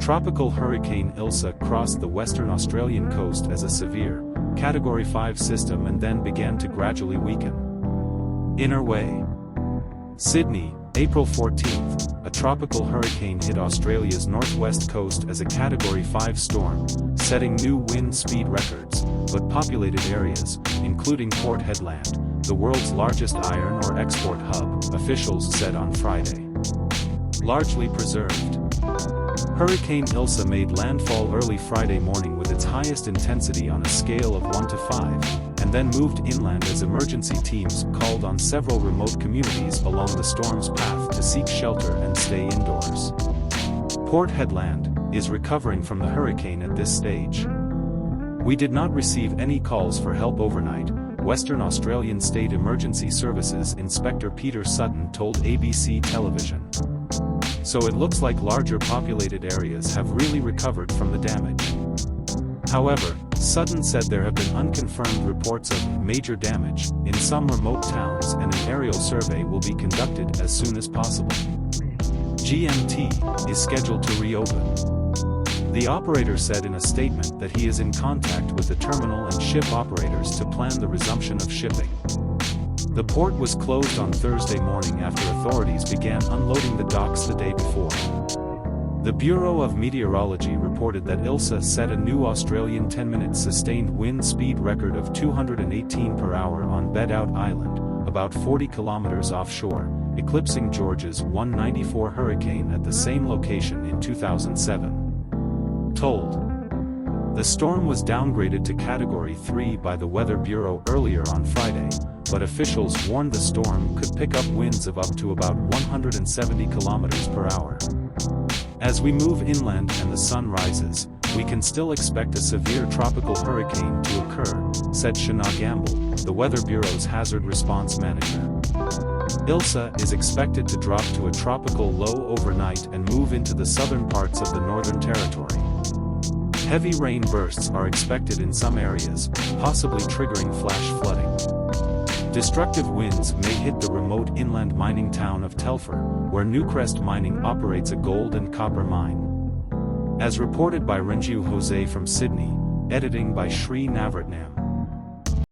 Tropical Hurricane Ilsa crossed the Western Australian coast as a severe, Category 5 system and then began to gradually weaken. Inner Way. Sydney, April 14th, a tropical hurricane hit Australia's northwest coast as a Category 5 storm, setting new wind speed records, but populated areas, including Port Hedland, the world's largest iron ore export hub, officials said on Friday, largely preserved. Hurricane Ilsa made landfall early Friday morning with its highest intensity on a scale of 1 to 5, and then moved inland as emergency teams called on several remote communities along the storm's path to seek shelter and stay indoors. Port Hedland is recovering from the hurricane at this stage. We did not receive any calls for help overnight, Western Australian State Emergency Services Inspector Peter Sutton told ABC television. So it looks like larger populated areas have really recovered from the damage. However, Sutton said there have been unconfirmed reports of major damage in some remote towns and an aerial survey will be conducted as soon as possible. GMT is scheduled to reopen. The operator said in a statement that he is in contact with the terminal and ship operators to plan the resumption of shipping. The port was closed on Thursday morning after authorities began unloading the docks the day before. The Bureau of Meteorology reported that Ilsa set a new Australian 10-minute sustained wind speed record of 218 per hour on Bedout Island, about 40 kilometers offshore, eclipsing Georgia's 194 hurricane at the same location in 2007. Told. The storm was downgraded to Category 3 by the Weather Bureau earlier on Friday, but officials warned the storm could pick up winds of up to about 170 kilometers per hour. As we move inland and the sun rises, we can still expect a severe tropical hurricane to occur, said Shenagh Gamble, the Weather Bureau's hazard response manager. Ilsa is expected to drop to a tropical low overnight and move into the southern parts of the Northern Territory. Heavy rain bursts are expected in some areas, possibly triggering flash flooding. Destructive winds may hit the remote inland mining town of Telfer, where Newcrest Mining operates a gold and copper mine. As reported by Renju Jose from Sydney, editing by Shri Navaratnam.